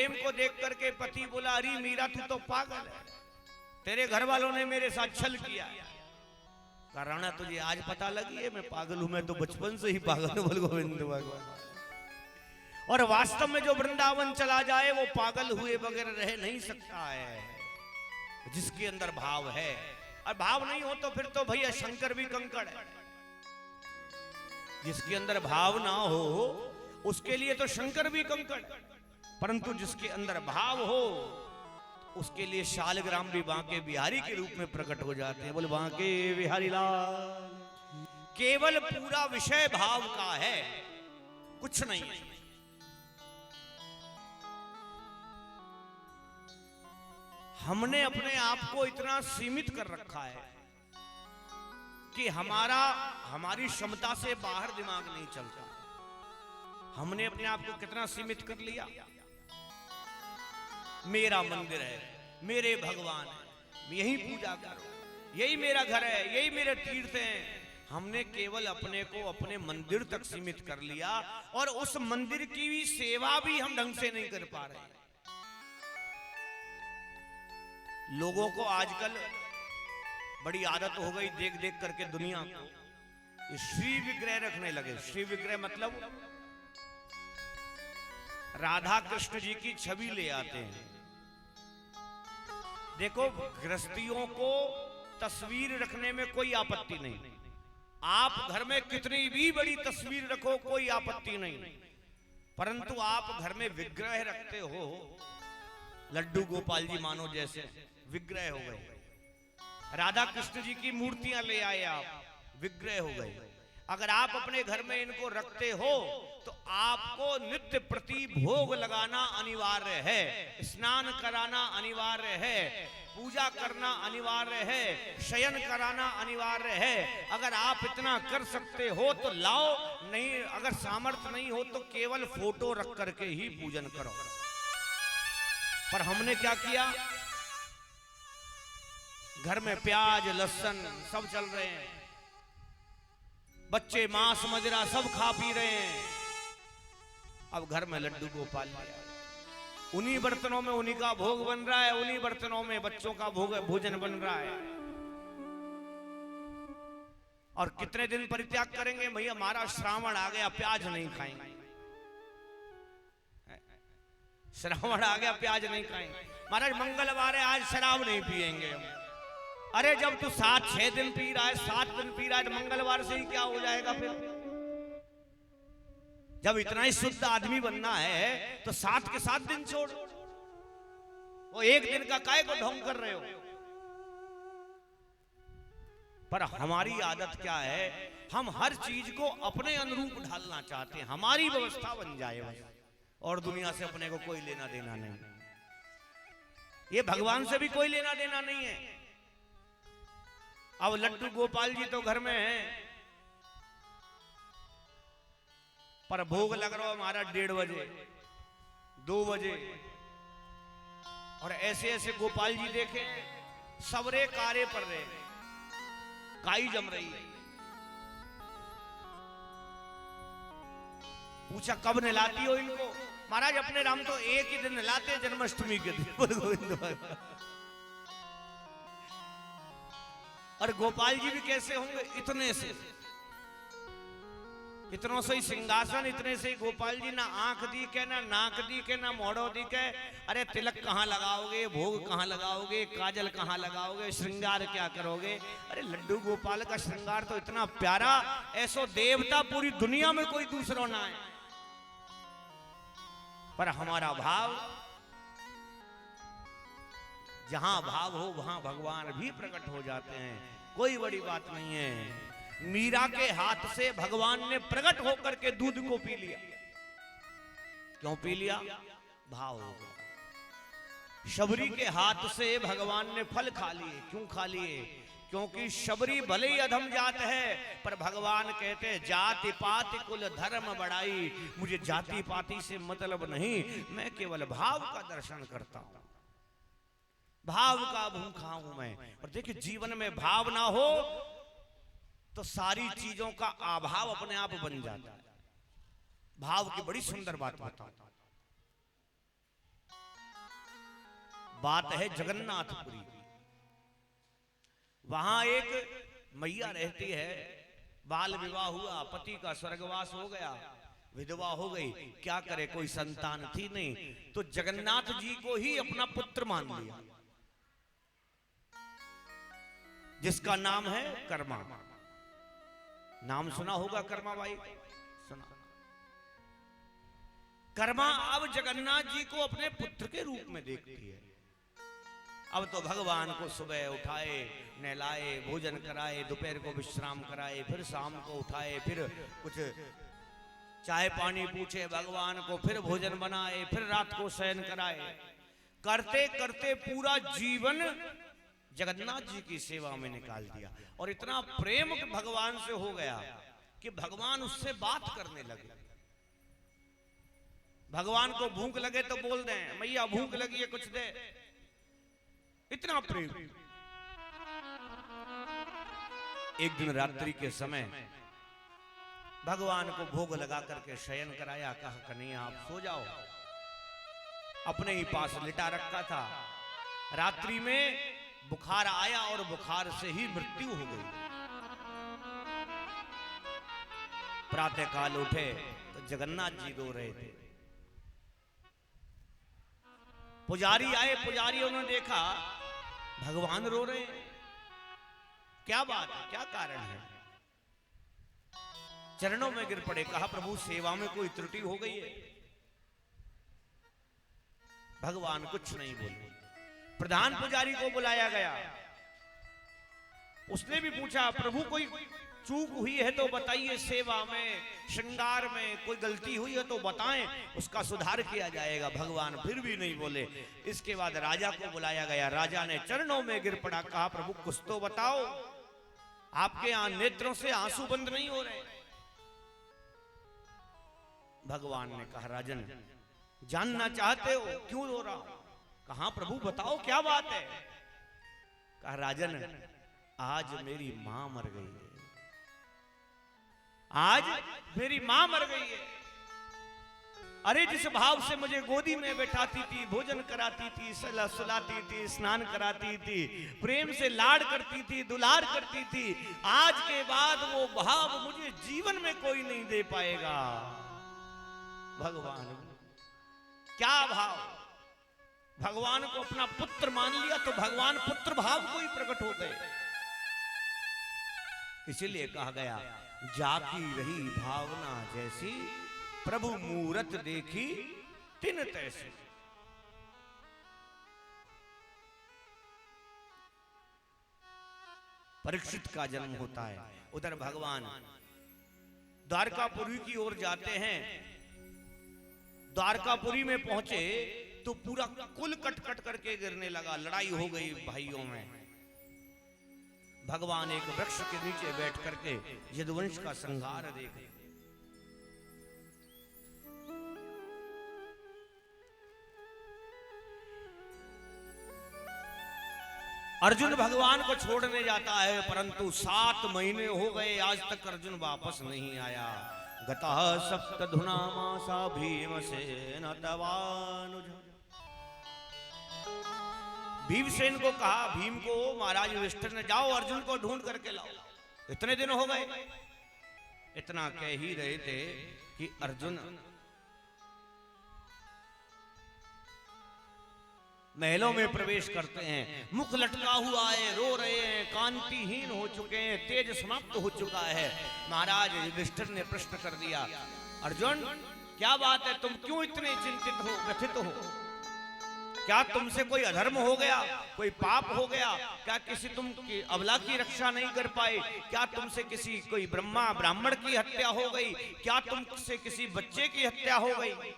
प्रेम को देख करके पति बोला, अरे मीरा तू तो पागल है, तेरे घर वालों ने मेरे साथ छल किया। राणा तुझे आज पता लगी है मैं पागल हूं, मैं तो बचपन से ही पागल हूं। बोल गोविंद भगवान। और वास्तव में जो वृंदावन चला जाए वो पागल हुए बगैर रह नहीं सकता है, जिसके अंदर भाव है। और भाव नहीं हो तो फिर तो भैया शंकर भी कंकड़ है। जिसके अंदर भाव ना हो उसके लिए तो शंकर भी कंकड़, परंतु जिसके अंदर भाव हो उसके लिए शालग्राम भी बांके बिहारी के रूप में प्रकट हो जाते हैं। बोले बांके बिहारी लाल। केवल पूरा विषय भाव का है, कुछ नहीं है। हमने अपने आप को इतना सीमित कर रखा है कि हमारी क्षमता से बाहर दिमाग नहीं चलता। हमने अपने आप को कितना सीमित कर लिया। मेरा मंदिर है, मेरे भगवान है, यही पूजा करो, यही मेरा घर है, यही मेरे तीर्थ हैं। हमने केवल अपने को अपने मंदिर तक सीमित कर लिया और उस मंदिर की भी सेवा भी हम ढंग से नहीं कर पा रहे। लोगों को आजकल बड़ी आदत हो गई देख देख करके दुनिया को श्री विग्रह रखने लगे। श्री विग्रह मतलब राधा कृष्ण जी की छवि ले आते हैं। देखो, गृहस्थियों को तस्वीर रखने में कोई आपत्ति नहीं। आप घर में कितनी भी बड़ी तस्वीर रखो कोई आपत्ति नहीं, परंतु आप घर में विग्रह रखते हो, लड्डू गोपाल जी मानो जैसे विग्रह हो गए। राधा कृष्ण जी की मूर्तियां ले आए आप, विग्रह हो गए। अगर आप अपने घर में इनको रखते हो तो आपको नित्य प्रति भोग लगाना अनिवार्य है, स्नान कराना अनिवार्य है, पूजा करना अनिवार्य है, शयन कराना अनिवार्य है। अगर आप इतना कर सकते हो तो लाओ, नहीं अगर सामर्थ्य नहीं हो तो केवल फोटो रख करके ही पूजन करो। पर हमने क्या किया, घर में प्याज लहसुन सब चल रहे हैं, बच्चे मांस मदिरा सब खा पी रहे हैं। अब घर में लड्डू गोपाल लिया, उन्हीं बर्तनों में उन्हीं का भोग बन रहा है, उन्हीं बर्तनों में बच्चों का भोजन बन रहा है। और कितने दिन परित्याग करेंगे भैया, हमारा श्रावण आ गया प्याज नहीं खाएंगे, श्रावण आ गया प्याज नहीं खाएंगे। महाराज मंगलवार है आज शराब नहीं पिएंगे हम। अरे जब तू 7-6 दिन पी रहा है, 7 दिन पी रहा है, तो मंगलवार से ही क्या हो जाएगा फिर? जब इतना ही शुद्ध आदमी बनना है तो 7 के 7 दिन छोड़, वो एक दिन का काहे को ढोंग कर रहे हो? पर हमारी आदत क्या है, हम हर चीज को अपने अनुरूप ढालना चाहते हैं, हमारी व्यवस्था बन जाए बस, और दुनिया से अपने को कोई लेना देना नहीं। ये भगवान से भी कोई लेना देना नहीं है। अब लड्डू गोपाल जी तो घर में हैं, पर भोग लग रहा हमारा 1:30 बजे 2 बजे, और ऐसे ऐसे गोपाल जी देखे सबरे कारे पर रहे, काई जम रही है। पूछा कब नहलाती हो इनको? महाराज अपने राम तो एक ही दिन नहलाते, जन्माष्टमी के दिन। गोविंद। और गोपाल जी भी कैसे होंगे? इतने से, इतनों से ही सिंहासन, इतने से ही गोपाल जी, ना आंख दिखे, ना नाक दिखे, ना मोड़ो दिखे। अरे तिलक कहाँ लगाओगे, भोग कहाँ लगाओगे, काजल कहाँ लगाओगे, श्रृंगार क्या करोगे? अरे लड्डू गोपाल का श्रृंगार तो इतना प्यारा, ऐसो देवता पूरी दुनिया में कोई दूसरा ना है। पर हमारा भाव, जहां भाव हो वहां भगवान भी प्रकट हो जाते हैं, कोई बड़ी बात नहीं है। मीरा के हाथ से भगवान ने प्रकट होकर के दूध को पी लिया। क्यों पी लिया? भाव हो गया। शबरी के हाथ से भगवान ने फल खा लिए। क्यों खा लिए? क्योंकि शबरी भले ही अधम जात है, पर भगवान कहते हैं जाति पाति कुल धर्म बढ़ाई, मुझे जाति पाति से मतलब नहीं, मैं केवल भाव का दर्शन करता हूं, भाव का भूखा हूं मैं। और देखिए जीवन में भाव ना हो तो सारी चीजों का अभाव अपने आप बन जाता है। भाव की बड़ी सुंदर बात बताता हूं। बात है जगन्नाथपुरी। वहां एक मैया रहती है, बाल विवाह हुआ, पति का स्वर्गवास हो गया, विधवा हो गई, क्या करे, कोई संतान थी नहीं, तो जगन्नाथ जी को ही अपना पुत्र मान लिया, जिसका नाम है कर्मा। नाम सुना होगा कर्मा बाई, सुना। कर्मा अब जगन्नाथ जी को अपने पुत्र के रूप में देखती है। अब तो भगवान को सुबह उठाए, नहलाए, भोजन कराए, दोपहर को विश्राम कराए, फिर शाम को उठाए, फिर कुछ चाय पानी पूछे भगवान को, फिर भोजन बनाए, फिर रात को शयन कराए। करते करते पूरा जीवन जगन्नाथ जी की सेवा में निकाल दिया। और इतना प्रेम भगवान से हो गया कि भगवान उससे बात करने लगे। भगवान को भूख लगे तो बोल दें, मैया भूख लगी है कुछ दे, इतना प्रेम। एक दिन रात्रि के समय भगवान को भोग लगा करके शयन कराया, कहा कन्हैया आप सो जाओ। अपने ही पास लिटा रखा था। रात्रि में बुखार आया और बुखार से ही मृत्यु हो गई। प्रातः काल उठे तो जगन्नाथ जी रो रहे थे। पुजारी आए, पुजारियों ने देखा भगवान रो रहे हैं, क्या बात है, क्या कारण है। चरणों में गिर पड़े, कहा प्रभु सेवा में कोई त्रुटि हो गई है। भगवान कुछ नहीं बोले। प्रधान पुजारी को बुलाया गया, उसने भी पूछा प्रभु कोई चूक हुई है तो बताइए, सेवा में श्रृंगार में कोई गलती हुई है तो बताएं, उसका सुधार किया जाएगा। भगवान फिर भी नहीं बोले। इसके बाद राजा को बुलाया गया। राजा ने चरणों में गिर पड़ा, कहा प्रभु कुछ तो बताओ, आपके नेत्रों से आंसू बंद नहीं हो रहे। भगवान ने कहा राजन जानना चाहते हो क्यों रो रहा हूं? कहा प्रभु बताओ क्या बात है। कहा राजन आज मेरी मां मर गई है, आज मेरी मां मर गई है। अरे जिस भाव से मुझे गोदी में बैठाती थी, भोजन कराती थी, सुलाती थी, स्नान कराती थी, प्रेम से लाड करती थी, दुलार करती थी, आज के बाद वो भाव मुझे जीवन में कोई नहीं दे पाएगा। भगवान क्या भाव, भगवान को अपना पुत्र मान लिया तो भगवान पुत्र भाव को ही प्रकट हो गए। इसीलिए कहा गया जाकी रही भावना जैसी, प्रभु मूरत देखी तिन तैसी। परीक्षित का जन्म होता है। उधर भगवान द्वारकापुरी की ओर जाते हैं। द्वारकापुरी में पहुंचे तो पूरा कुल कट कट करके गिरने लगा, लड़ाई हो गई भाइयों में। भगवान एक वृक्ष के नीचे बैठ करके यदुवंश का संहार देखे। अर्जुन भगवान को छोड़ने जाता है, परंतु 7 महीने हो गए आज तक अर्जुन वापस नहीं आया। गता सप्तधुना मासा भीमसेन तवानुज। भीमसेन को कहा, भीम को महाराज युधिष्ठिर ने जाओ अर्जुन को ढूंढ करके लाओ। इतने दिन हो गए, इतना कह ही रहे थे कि अर्जुन महलों में प्रवेश करते हैं। मुख लटका हुआ है, रो रहे हैं, कांतिहीन हो चुके हैं, तेज समाप्त हो चुका है। महाराज युधिष्ठिर ने प्रश्न कर दिया, अर्जुन क्या बात है, तुम क्यों इतने चिंतित हो, व्यथित हो? क्या तुमसे कोई अधर्म हो गया, कोई पाप हो गया? क्या किसी तुम की अबला की रक्षा नहीं कर पाए? क्या तुमसे किसी कोई ब्राह्मण की हत्या हो गई? क्या तुमसे किसी बच्चे की हत्या हो गई?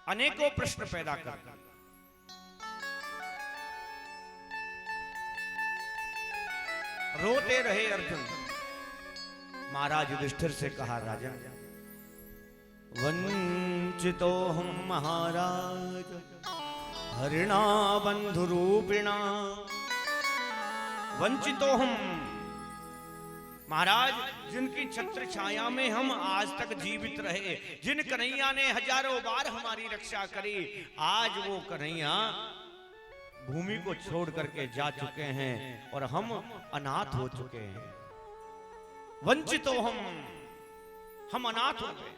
अनेकों प्रश्न पैदा कर। रोते रहे अर्जुन। महाराज युधिष्ठिर से कहा, राजन वंचितो हम महाराज हरिणा बंधु रूपिणा। वंचितो हम महाराज, जिनकी छत्र छाया में हम आज तक जीवित रहे, जिन कन्हैया ने हजारों बार हमारी रक्षा करी, आज वो कन्हैया भूमि को छोड़ करके जा चुके हैं और हम अनाथ हो चुके हैं, वंचित हो हम अनाथ हो गए।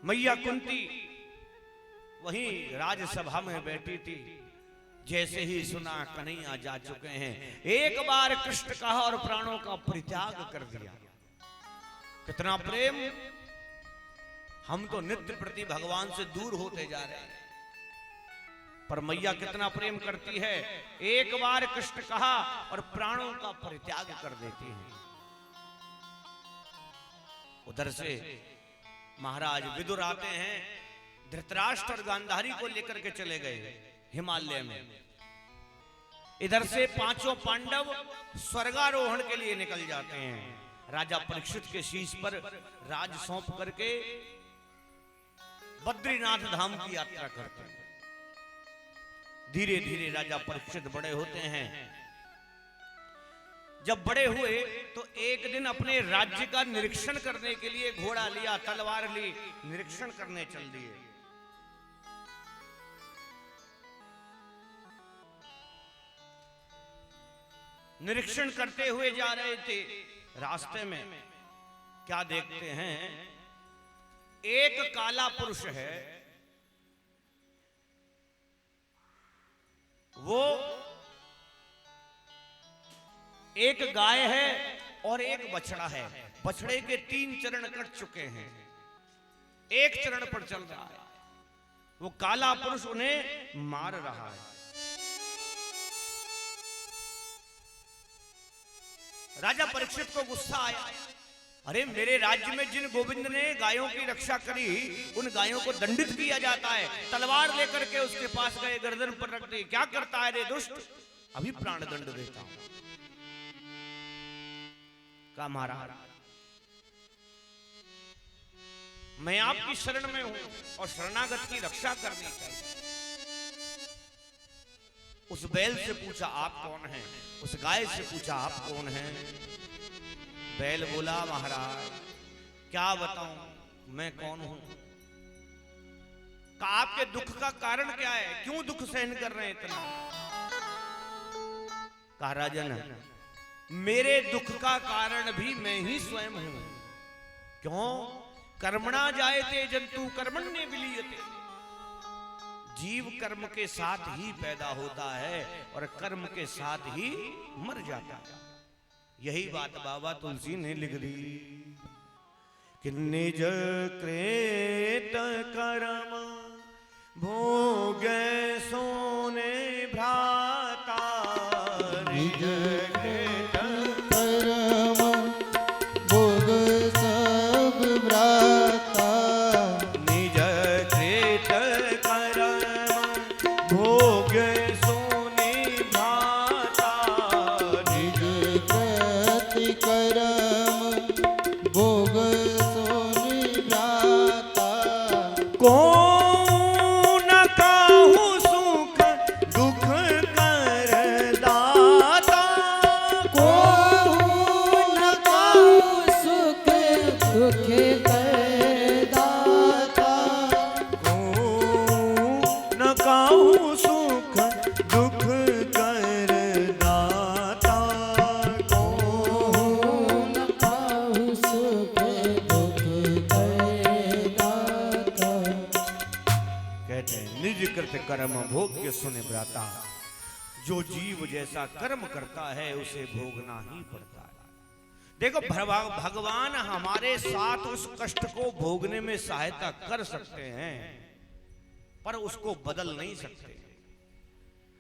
मैया कुंती वहीं राज्यसभा में बैठी थी, जैसे ही सुना कन्हैया जा चुके हैं, एक बार कृष्ण कहा और प्राणों का परित्याग कर दिया। कितना प्रेम! हम तो नित्य प्रति भगवान से दूर होते जा रहे हैं, पर मैया कितना प्रेम करती है, एक बार कृष्ण कहा और प्राणों का परित्याग कर देती है। उधर से महाराज विदुर आते हैं, धृतराष्ट्र और गांधारी को लेकर के चले गए हिमालय में। इधर से पांचों पांडव स्वर्गारोहण के लिए निकल जाते हैं। राजा परीक्षित के शीश पर राज सौंप करके बद्रीनाथ धाम की यात्रा करते हैं। धीरे धीरे राजा परीक्षित बड़े होते हैं। जब बड़े हुए तो एक दिन अपने राज्य का निरीक्षण करने के लिए घोड़ा लिया, तलवार ली, निरीक्षण करने चल दिए। निरीक्षण करते हुए जा रहे थे, रास्ते में क्या देखते हैं, एक काला पुरुष है, वो एक गाय है और एक बछड़ा है। बछड़े के 3 चरण कट चुके हैं, एक चरण पर चल रहा है। वो काला पुरुष उन्हें मार रहा है। राजा परीक्षित को गुस्सा आया, अरे मेरे राज्य में जिन गोविंद ने गायों की रक्षा करी, उन गायों को दंडित किया जाता है। तलवार लेकर के उसके पास गए, गर्दन पर रख दी। क्या करता है रे दुष्ट, अभी प्राण दंड देता हूं। का महाराज, मैं आपकी शरण में हूं और शरणागत की रक्षा करनी चाहिए। उस बैल से पूछा आप कौन हैं, उस गाय से पूछा आप कौन हैं। बैल बोला महाराज क्या बताऊं मैं कौन हूं। का आपके दुख का कारण क्या है, क्यों दुख सहन कर रहे हैं इतना। कहा राजन, मेरे दुख का कारण भी मैं ही स्वयं हूं। क्यों? कर्मणा जायते जंतु कर्मण्ये विलीयते। जीव कर्म के साथ ही पैदा होता है और कर्म के साथ ही मर जाता है। यही बात बाबा तुलसी ने लिख दी कि निज कृत कर्म भोगे सोने भ्राता। निज कृत कर्म भोग सब भ्राता। निज कृत कर्म भोग सोने भ्राता। निज कृत कर्म भोग सोनि भ्राता। कौन काहू सुख दुख कर दाता। कौन काहू सुख दुख कर दाता। कौन काहू सुख दुख कर दाता। कौन काहू सुख दुख कर दाता। कहते हैं निज कृत कर्म भोग्य सुने भ्राता। जो जीव जैसा कर्म करता है उसे भोगना ही पड़ता है। देखो भगवान हमारे साथ उस कष्ट को भोगने में सहायता कर सकते हैं, पर उसको बदल नहीं सकते।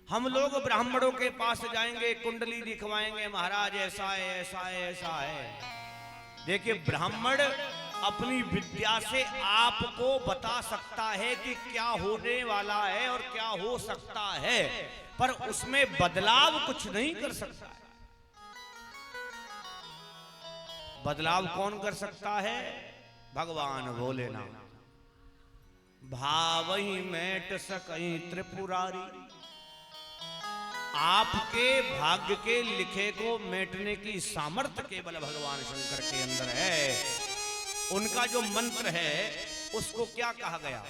हम लोग ब्राह्मणों के पास जाएंगे, कुंडली दिखवाएंगे, महाराज ऐसा है ऐसा है ऐसा है। देखिए ब्राह्मण अपनी विद्या से आपको बता सकता है कि क्या होने वाला है और क्या हो सकता है, पर उसमें बदलाव कुछ नहीं कर सकता है। बदलाव कौन कर सकता है? भगवान भोलेनाथ। भावहि मैट सकई त्रिपुरारी। आपके भाग्य के लिखे को मेटने की सामर्थ्य केवल भगवान शंकर के अंदर है। उनका जो मंत्र है उसको क्या कहा गया?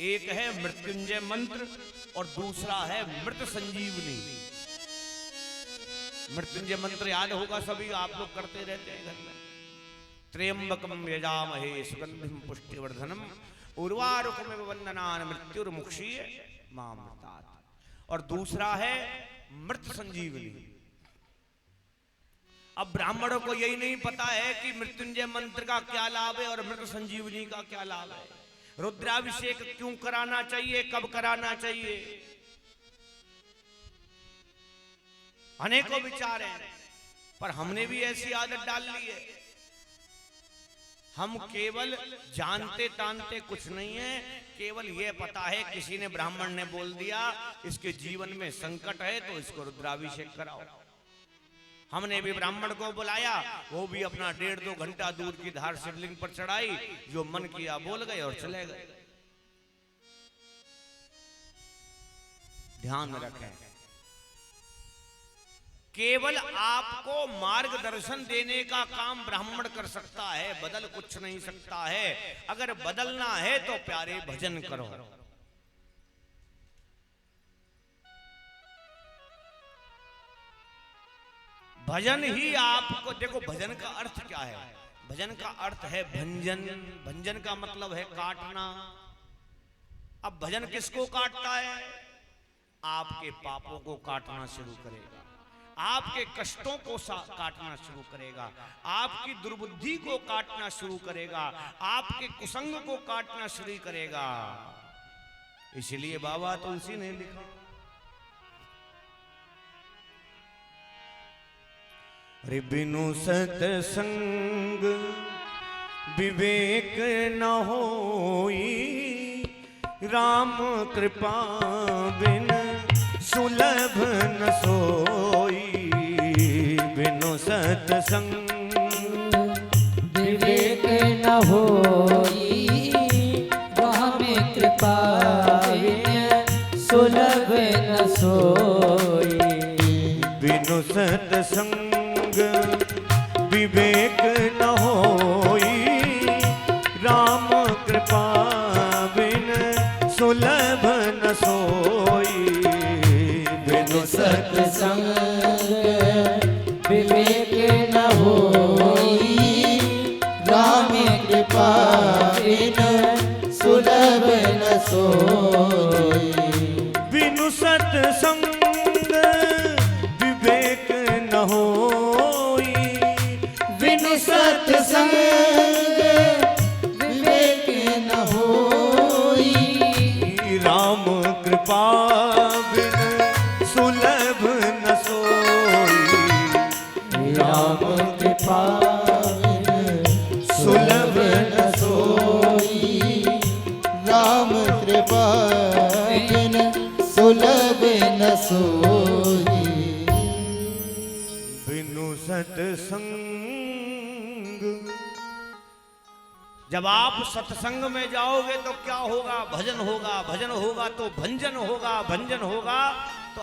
एक है मृत्युंजय मंत्र और दूसरा है मृत संजीवनी। मृत्युंजय मंत्र याद होगा सभी, आप लोग करते रहते हैं घर में। त्र्यंबकम यजामहे सुगंधिम पुष्टिवर्धनम उर्वारुकमिव वंदनान मृत्युर्मुक्षीय मामृतात्। और दूसरा है मृत संजीवनी। अब ब्राह्मणों को यही नहीं पता है कि मृत्युंजय मंत्र का क्या लाभ है और मृत संजीवनी का क्या लाभ है। रुद्राभिषेक क्यों कराना चाहिए, कब कराना चाहिए, अनेकों विचार हैं। पर हमने भी ऐसी आदत डाल ली है। हम केवल जानते तानते कुछ नहीं है, केवल ये पता है किसी ने, ब्राह्मण ने बोल दिया इसके जीवन में संकट है तो इसको रुद्राभिषेक कराओ। हमने भी ब्राह्मण को बुलाया, वो भी अपना 1.5-2 घंटा दूध की धार शिवलिंग पर चढ़ाई, जो मन किया बोल गए और चले गए। ध्यान रखें, केवल आपको मार्गदर्शन देने का काम ब्राह्मण कर सकता है, बदल कुछ नहीं सकता है। अगर बदलना है तो प्यारे भजन करो। भजन ही आपको, देखो भजन का अर्थ क्या है? भजन का अर्थ है भंजन। भंजन का मतलब है काटना। अब भजन किसको काटता है? आपके पापों को काटना शुरू करेगा, आपके कष्टों को काटना शुरू करेगा, आपकी दुर्बुद्धि को काटना शुरू करेगा, आपके कुसंग को काटना शुरू करेगा। इसलिए बाबा तुलसी ने लिखा, अरे बिनु सत्संग विवेक न होई, राम कृपा बिन सुलभ न सोई। बिनु सत्संग विवेक न होई, राम कृपा बिन सुलभ न सोई। बिनु सत्संग विवेक न होई, राम कृपा बिन सुलभ न सोई। बिनु सत्संग विवेक न होई, राम कृपा बिन सुलभ न सोई। बिनु सत्संग विवेक न होई, बिनु सत्संग विवेक न होई, राम कृपा बिन सुलभ न सोई। राम कृपा बिन सुलभ न सोई। राम कृपा बिन सुलभ न सोई। बिनु सत्संग, जब आप सत्संग में जाओगे तो क्या होगा? भजन होगा, भजन होगा तो भंजन होगा, भंजन होगा तो